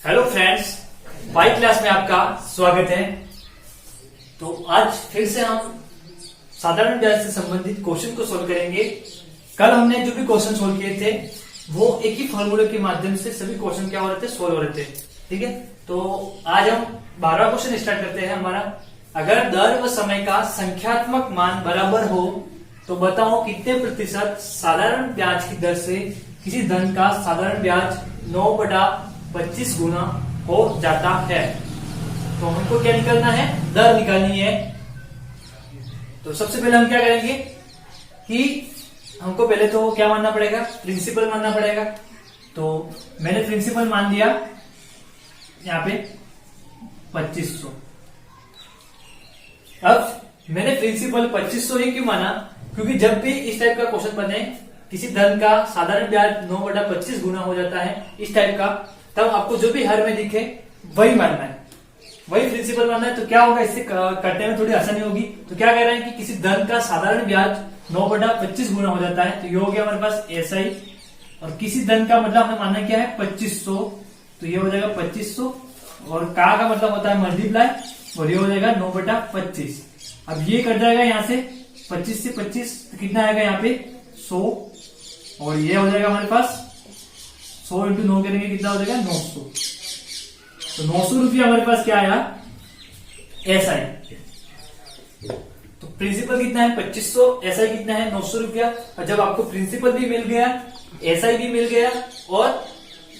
Hello friends, by class में आपका स्वागत है। तो आज फिर से हम साधारण ब्याज से संबंधित क्वेश्चन को सोल्व करेंगे। कल हमने जो भी क्वेश्चन सोल्व किए थे वो एक ही फॉर्मूले के माध्यम से सभी क्वेश्चन क्या हो रहे थे, सोल्व हो रहे थे। ठीक है, तो आज हम 12वां क्वेश्चन स्टार्ट करते हैं हमारा। अगर दर व समय का संख्यात्मक मान बराबर हो तो बताओ कितने प्रतिशत साधारण ब्याज की दर से किसी धन का साधारण ब्याज 9/25 गुना हो जाता है। तो हमको क्या निकालना है, दर निकालनी है। तो सबसे पहले हम क्या करेंगे कि हमको पहले तो क्या मानना पड़ेगा, प्रिंसिपल मानना पड़ेगा। तो मैंने प्रिंसिपल मान दिया यहाँ पे 2500। अब मैंने प्रिंसिपल 2500 ही क्यों माना, क्योंकि जब भी इस टाइप का क्वेश्चन बने किसी धन का साधारण ब्याज 9/25 गुना हो जाता है इस टाइप का, तब आपको जो भी हर में दिखे वही मानना है, वही प्रिंसिपल मानना है। तो क्या होगा, इससे करने में थोड़ी आसानी होगी। तो क्या कह रहे हैं कि किसी धन का साधारण ब्याज 9/25 गुना हो जाता है, तो ये हो गया हमारे पास SI। और किसी धन का मतलब हमें मानना क्या है 2500, तो ये हो जाएगा 2500। और का मतलब होता है मल्टीप्लाई, और ये हो जाएगा 9/25। अब ये कट जाएगा यहाँ से 25 से 25, तो कितना आएगा यहाँ पे 100। और ये हो जाएगा हमारे पास 100 × 9 करेंगे कितना हो जाएगा 900। तो 900 रुपया हमारे पास क्या आया, SI। तो प्रिंसिपल कितना है 2500, SI कितना है 900 रुपया। और जब आपको प्रिंसिपल भी मिल गया, SI भी मिल गया और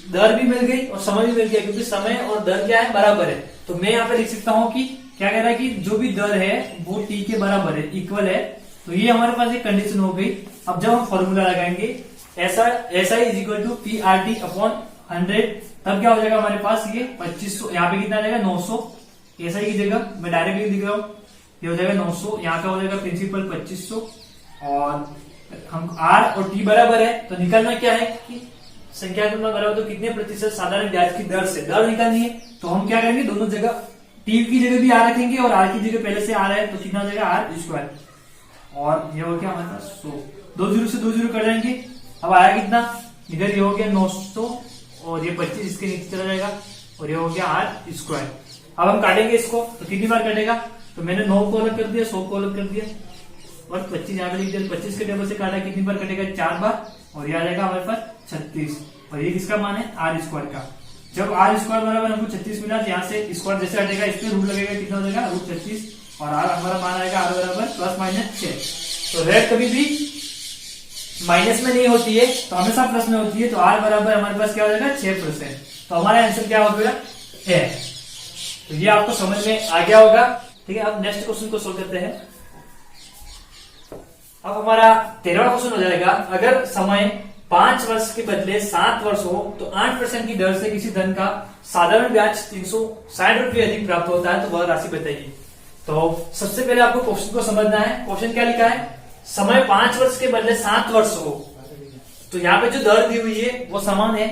दर भी मिल गई और समय भी मिल गया, क्योंकि समय और दर क्या है, बराबर है। तो मैं यहाँ पे लिख सकता हूँ कि क्या कह रहा है कि जो भी दर है वो T के बराबर है, इक्वल है। तो ये हमारे पास एक कंडीशन हो गई। अब जब हम फॉर्मूला लगाएंगे SI = PRT/100, तब क्या हो जाएगा हमारे पास ये 2500। यहाँ पे कितना आ जाएगा 900, SI की जगह मैं डायरेक्टली लिख रहा हूँ, ये हो जाएगा 900। यहाँ का हो जाएगा प्रिंसिपल 2500 और हम R और T बराबर है। तो निकालना क्या है कि संख्यात्मक बराबर तो कितने प्रतिशत साधारण ब्याज की दर से दर निकालनी है। तो हम क्या करेंगे, दोनों जगह T की जगह भी R रखेंगे और R की जगह पहले से R है, तो कितना हो जाएगा R²। और ये हो गया हमारे पास 100, 2 0 से 2 0 कर जाएंगे। अब आया कितना, इधर ये हो गया 900 और ये 25 इसके नीचे चला जाएगा और ये हो गया R²। अब हम काटेंगे इसको, तो कितनी बार कटेगा, तो मैंने 9 को अलग कर दिया, 100 को अलग कर दिया और 25 यहाँ पे लिख दिया। 25 के टेबल से काटा, कितनी बार कटेगा 4 बार, और ये आ जाएगा हमारे पास 36। और ये किसका मान है, R² का। जब R² बराबर हमको 36 मिला, तो यहाँ से स्क्वायर जैसे हटेगा इस पे रूट लगेगा, कितना हो जाएगा √36। और R हमारा मान आएगा R बराबर ±6। तो रेट कभी भी माइनस में नहीं होती है, तो हमेशा प्लस में होती है। तो R बराबर हमारे पास क्या हो जाएगा 6%। तो हमारा आंसर क्या हो गया है। तो ये आपको समझ में आ गया होगा। ठीक है, अब नेक्स्ट क्वेश्चन को सोल्व करते हैं। अब हमारा 13वां क्वेश्चन हो जाएगा। अगर समय 5 वर्ष के बदले 7 वर्ष हो तो 8% की दर से किसी धन का साधारण ब्याज 360 रुपये अधिक प्राप्त होता है, तो वह राशि बताइए। तो सबसे पहले आपको क्वेश्चन को समझना है। क्वेश्चन क्या लिखा है, समय 5 वर्ष के बदले 7 वर्ष हो। तो यहाँ पे जो दर दी हुई है वो समान है,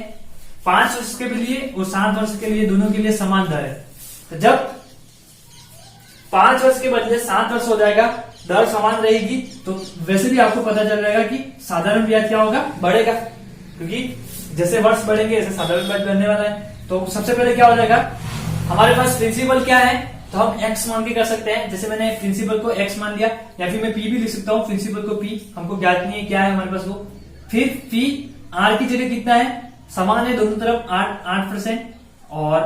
5 वर्ष के लिए और 7 वर्ष के लिए, दोनों के लिए समान दर है। तो जब 5 वर्ष के बदले 7 वर्ष हो जाएगा, दर समान रहेगी, तो वैसे भी आपको पता चल जाएगा कि साधारण ब्याज क्या होगा, बढ़ेगा, क्योंकि जैसे वर्ष बढ़ेंगे ऐसे साधारण ब्याज बढ़ने वाला है। तो सबसे पहले क्या हो जाएगा, हमारे पास प्रिंसिपल क्या है, तो हम x मान के कर सकते हैं। जैसे मैंने प्रिंसिपल को x मान लिया, या फिर मैं p भी लिख सकता हूँ, प्रिंसिपल को p हमको ज्ञात नहीं है क्या है हमारे पास वो। फिर p r की जगह कितना है, समान है दोनों तरफ 8%। और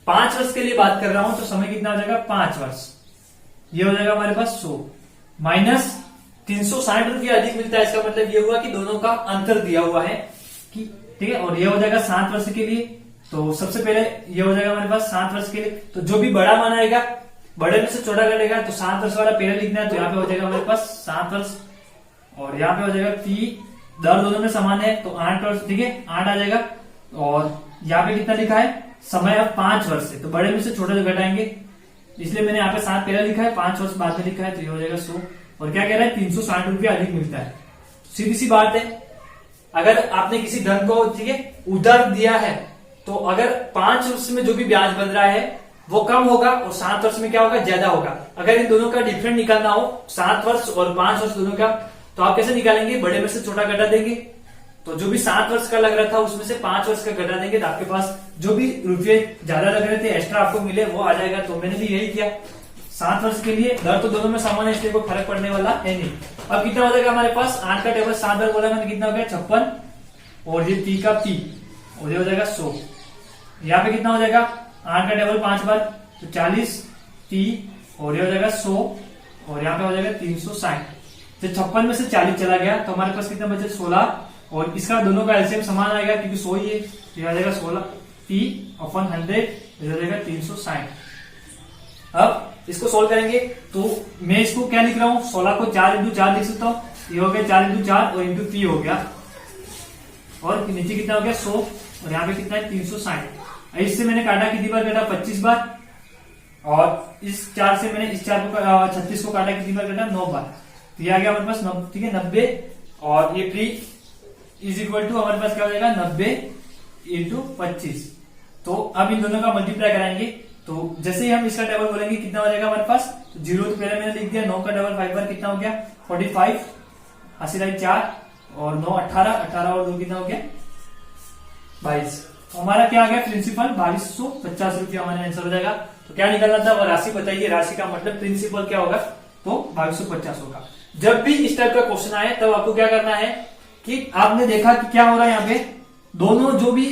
5 वर्ष के लिए बात कर रहा हूं, तो समय कितना हो जाएगा 5 वर्ष, ये हो जाएगा हमारे पास 100 माइनस 360 रुपया अधिक मिलता है। इसका मतलब ये हुआ कि दोनों का अंतर दिया हुआ है कि ठीक है। और ये हो जाएगा 7 वर्ष के लिए, तो सबसे पहले ये हो जाएगा हमारे पास 7 वर्ष के लिए। तो जो भी बड़ा मान आएगा, बड़े में से छोटा करेगा, तो 7 वर्ष वाला पहले लिखना है। तो यहाँ पे हो जाएगा हमारे पास 7 वर्ष, और यहाँ पे हो जाएगा p, दर दोनों में समान है तो 8 वर्ष, ठीक है 8 आ जाएगा। और यहाँ पे कितना लिखा है, समय अब 5 वर्ष है, तो बड़े में से छोटे जो घटाएंगे, इसलिए मैंने यहाँ पे 7 पहले लिखा है, 5 वर्ष बाद में लिखा है, तो ये हो जाएगा 100। और क्या कह रहा है, 360 रुपया अधिक मिलता है। सीधी सी बात है, अगर आपने किसी धन को ठीक है उधार दिया है, तो अगर 5 वर्ष में जो भी ब्याज बन रहा है वो कम होगा और 7 वर्ष में क्या होगा, ज्यादा होगा। अगर इन दोनों का डिफरेंट निकालना हो, 7 वर्ष और 5 वर्ष दोनों का, तो आप कैसे निकालेंगे, बड़े में से छोटा घटा देंगे, तो जो भी 7 वर्ष का लग रहा था उसमें से 5 वर्ष का घटा देंगे तो आपके पास जो भी रुपये ज्यादा लग रहे थे एक्स्ट्रा आपको मिले वो आ जाएगा। तो मैंने भी यही किया। 7 वर्ष के लिए दर तो दोनों में समान है इसलिए कोई फर्क पड़ने वाला है नहीं। अब कितना हो जाएगा हमारे पास 8 का टेबल 7 बार बोला मैंने, कितना हो गया 56 और ये 3 का 3 और ये हो जाएगा 100। यहाँ पे कितना हो जाएगा 8 का टेबल 5 बार तो 40 30 और ये हो जाएगा 100 और यहाँ पे हो जाएगा 360। तो 56 में से 40 चला गया तो हमारे पास कितना बचे 16 और इसका दोनों का एलसीएम समान आएगा क्योंकि 100 ही है। तो आ जाएगा 16 P/100 हो जाएगा 360। अब इसको सोल्व करेंगे तो मैं इसको क्या लिख रहा हूँ 16 को 4 लिख सकता हूँ। ये हो गया 4 और इंटू P हो गया और नीचे कितना हो गया 100 और यहाँ पे कितना है 360। इससे मैंने काटा कितनी बार काटा 25 बार और इस 4 से मैंने इस 4 को 36 को काटा कितनी बार काटा 9 बार। तो ये आ गया हमारे पास ठीक है 90 और ये P इज इक्वल टू हमारे पास क्या हो जाएगा 90 इंटू 25। तो अब इन दोनों का मल्टीप्लाई कराएंगे तो जैसे ही हम इसका टेबल बोलेंगे कितना हो जाएगा हमारे पास तो 0 तो पहले मैंने लिख दिया। 9 का टेबल 5 बार कितना हो गया 45 80 4 और 9 18 और 2 कितना हो गया 22। तो हमारा क्या आ गया प्रिंसिपल 2250 रुपया हमारा आंसर हो जाएगा। तो क्या निकलना था वो राशि बताइए। राशि का मतलब प्रिंसिपल क्या होगा तो 2250 होगा। जब भी इस टाइप का क्वेश्चन आए तब आपको क्या करना है कि आपने देखा कि क्या हो रहा है यहाँ पे दोनों जो भी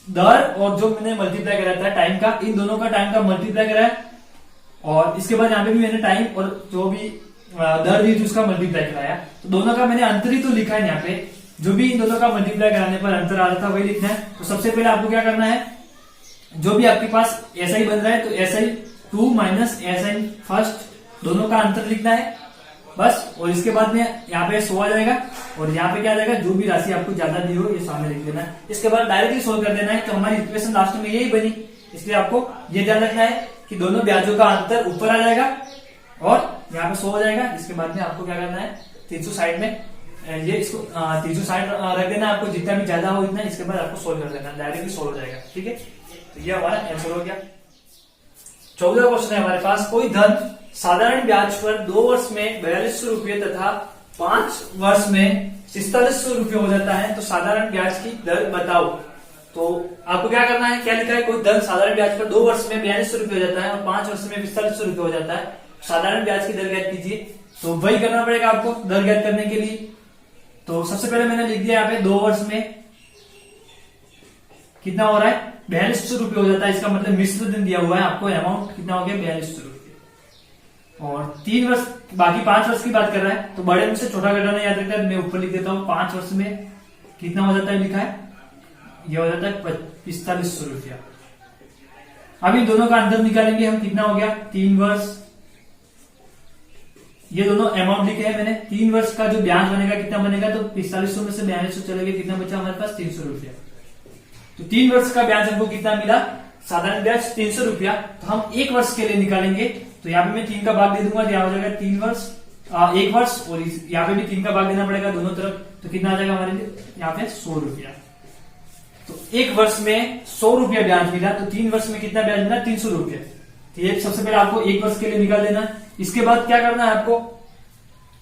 दर और जो मैंने मल्टीप्लाई कराया था टाइम का, इन दोनों का टाइम का मल्टीप्लाई कराया और इसके बाद यहाँ पे भी मैंने टाइम और जो भी दर दी थी उसका मल्टीप्लाई कराया। तो दोनों का मैंने अंतर ही तो लिखा है यहाँ पे। जो भी इन दोनों का मल्टीप्लाई कराने पर अंतर आ रहा था वही लिखना है। तो सबसे पहले आपको क्या करना है जो भी आपके पास SI बन रहा है तो SI 2 माइनस SI फर्स्ट दोनों का अंतर लिखना है बस। और इसके बाद में यहाँ पे 100 आ जाएगा और यहाँ पे क्या आ जाएगा जो भी राशि आपको ज्यादा दी हो ये सामने लिख देना है। इसके बाद डायरेक्टली सोल्व कर देना है। तो हमारी इक्वेशन लास्ट में यही बनी। इसलिए आपको ये ध्यान रखना है कि दोनों ब्याजों का अंतर ऊपर आ जाएगा और यहाँ पे 100 हो जाएगा। इसके बाद में आपको क्या करना है 360 में ये इसको 360 रख देना आपको, जितना भी ज्यादा हो इतना। इसके बाद आपको सोल्व कर देना, डायरेक्टली सोल्व हो जाएगा। ठीक है, तो ये हमारा आंसर हो गया। 14 क्वेश्चन है हमारे पास। कोई धन साधारण ब्याज पर 2 वर्ष में 4200 रुपये तथा 5 वर्ष में 4500 रुपये हो जाता है तो साधारण ब्याज की दर बताओ। तो आपको क्या करना है, क्या लिखा है, कोई धन साधारण ब्याज पर 2 वर्ष में 4200 रुपये हो जाता है और 5 वर्ष में 4500 रुपये हो जाता है, साधारण ब्याज की दर ज्ञात कीजिए। तो वही करना पड़ेगा आपको दर ज्ञात करने के लिए। तो सबसे पहले मैंने लिख दिया यहाँ पे 2 वर्ष में कितना हो रहा है 4200 रुपये हो जाता है। इसका मतलब मिश्र दिन दिया हुआ है आपको, अमाउंट कितना हो गया 4200 रुपये। और 3 वर्ष बाकी 5 वर्ष की बात कर रहा है तो बड़े में से छोटा घटाना याद रखना है। मैं ऊपर लिख देता हूँ 5 वर्ष में कितना हो जाता है लिखा है, यह हो जाता है 4500 रुपया। अब इन दोनों का अंतर निकालेंगे हम, कितना हो गया 3 वर्ष। ये दोनों अमाउंट लिखे हैं मैंने। 3 वर्ष का जो ब्याज बनेगा कितना बनेगा तो 4500 में से 4200 चले गए, कितना बचा हमारे पास 300 रुपया। तो 3 वर्ष का ब्याज हमको कितना मिला, साधारण ब्याज 300 रुपया। तो हम 1 वर्ष के लिए निकालेंगे तो यहाँ पे मैं 3 का भाग दे दूंगा तो यहाँ हो जाएगा 3 वर्ष 1 वर्ष और यहाँ पे भी 3 का भाग देना पड़ेगा दोनों तरफ। तो कितना आ जाएगा हमारे लिए यहाँ पे 100 रुपया। तो 1 वर्ष में 100 रुपया ब्याज मिला तो 3 वर्ष में कितना ब्याज मिला 300 रुपया। तो ये सबसे पहले आपको 1 वर्ष के लिए निकाल देना। इसके बाद क्या करना है आपको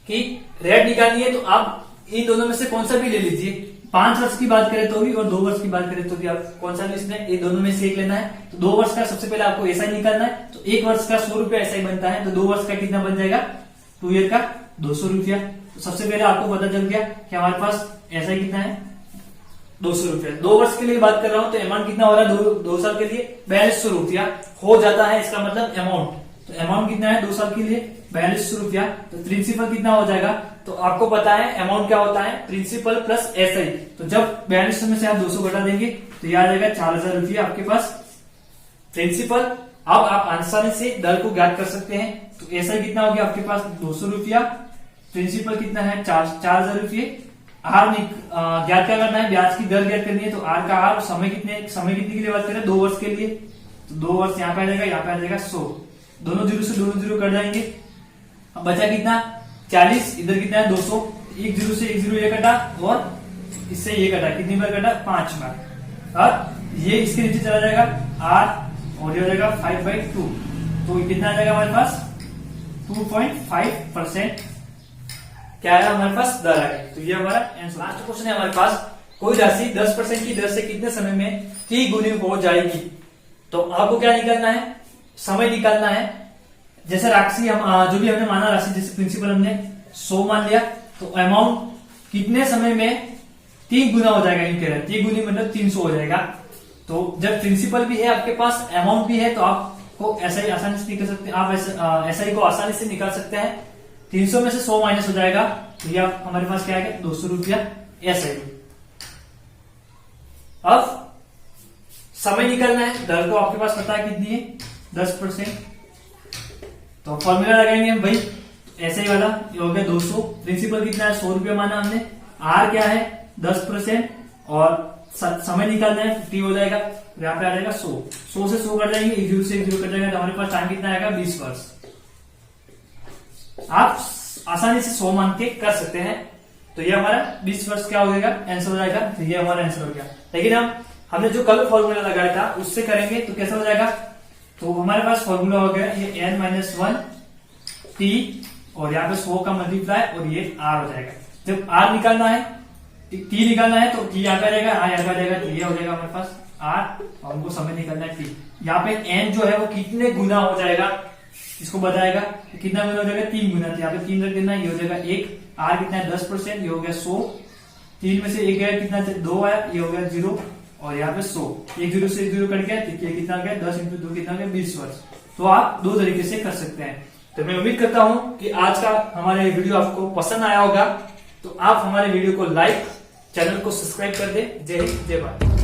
कि रेट निकालनी है तो आप इन दोनों में से कौन सा भी ले लीजिए। 5 वर्ष की बात करें तो भी और 2 वर्ष की बात करें तो भी आप कौन सा लिस्ट है, ये दोनों में से एक लेना है। तो 2 वर्ष का सबसे पहले आपको ऐसा ही निकालना है। तो 1 वर्ष का 100 रुपया ऐसा ही बनता है तो 2 वर्ष का कितना बन जाएगा 2 ईयर का 200 रुपया। तो सबसे पहले आपको पता चल गया कि हमारे पास ऐसा ही कितना है 200 रुपया। 2 वर्ष के लिए बात कर रहा हूं तो अमाउंट कितना हो रहा है 2 साल के लिए 4200 रुपया हो जाता है। इसका मतलब अमाउंट, तो अमाउंट कितना है 2 साल के लिए 4200 रुपया। तो प्रिंसिपल कितना हो जाएगा, तो आपको पता है अमाउंट क्या होता है प्रिंसिपल प्लस SI। तो जब 4200 में से आप 200 घटा देंगे तो यह आ जाएगा 4000 रुपया आपके पास प्रिंसिपल। अब आप आसानी से दर को ज्ञात कर सकते हैं। तो SI कितना हो गया आपके पास 200 रुपया, प्रिंसिपल कितना है 4000 रुपये। आर ज्ञात क्या करना है, ब्याज की दर ज्ञात करनी है। तो आर का आर समय कितने के लिए बात करें 2 वर्ष के लिए। तो 2 वर्ष यहाँ पे आ जाएगा, यहाँ पे आ जाएगा 100, दोनों जीरो से दोनों जीरो कट जाएंगे। अब बचा कितना 40, इधर कितना है 200, एक जीरो से एक जीरो ये कटा और इससे ये कटा, कितनी बार कटा 5 बार। अब ये इसके नीचे चला जाएगा R और ये हो जाएगा 5/2। तो कितना आ जाएगा हमारे पास 2.5% क्या है हमारे पास दर आ गई। तो ये हमारा आंसर। लास्ट क्वेश्चन है हमारे पास, कोई राशि 10% की दर से कितने समय में t गुनी हो जाएगी। तो आपको क्या निकालना है, समय निकालना है। जैसे राशि हम जो भी हमने माना राशि, जैसे प्रिंसिपल हमने 100 मान लिया, तो अमाउंट कितने समय में 3 गुना हो जाएगा, इन कह रहे हैं 3 गुनी मतलब 300 हो जाएगा। तो जब प्रिंसिपल भी है आपके पास, अमाउंट भी है, तो आपको ऐसा ही आसानी से निकल सकते हैं, आप ऐसा ही को आसानी से निकाल सकते हैं। 300 में से 100 माइनस हो जाएगा, तो ये हमारे पास क्या है 200 रुपया ऐसा ही। अब समय निकालना है, दर तो आपके पास पता है कितनी है 10%। तो फॉर्मूला लगाएंगे हम भाई, ऐसे ही वाला ये हो गया 200, प्रिंसिपल कितना है 100 रुपया माना हमने, आर क्या है 10% और समय निकालना है 50 हो जाएगा, यहाँ पे आ जाएगा 100 से 100 कट जाएंगे, 1 जीरो से 1 जीरो कट जाएगा, तो हमारे पास टाइम कितना आएगा 20 वर्ष। आप आसानी से 100 मान के कर सकते हैं। तो ये हमारा 20 वर्ष क्या हो जाएगा आंसर हो जाएगा, तो ये हमारा आंसर हो गया। लेकिन हमने जो कल फॉर्मूला लगाया था उससे करेंगे तो कैसा हो जाएगा, तो हमारे पास फॉर्मूला हो गया ये n-1 t और यहाँ पे 100 का मल्टीप्लाई और ये r हो जाएगा। जब r निकालना है, t निकालना है, तो t यहाँ पे आ जाएगा, यहाँ पे आ जाएगा, तो ये हो जाएगा हमारे पास r और हमको समय निकालना है t। यहाँ पे n जो है वो कितने गुना हो जाएगा इसको बताएगा, तो कितना गुना हो जाएगा 3 गुना, तो यहाँ पे 3 रख देना, ये हो जाएगा 1, r कितना है 10%, ये हो गया 100, 3 में से 1 गया कितना 2 आया, ये हो गया 0 और यहाँ पे 100, 1 जीरो से 1 जीरो कट गया, तो ये कितना गया 10 इंटू 2 कितना गया 20 वर्ष। तो आप दो तरीके से कर सकते हैं। तो मैं उम्मीद करता हूं कि आज का हमारा वीडियो आपको पसंद आया होगा। तो आप हमारे वीडियो को लाइक, चैनल को सब्सक्राइब कर दे। जय हिंद, जय भारत।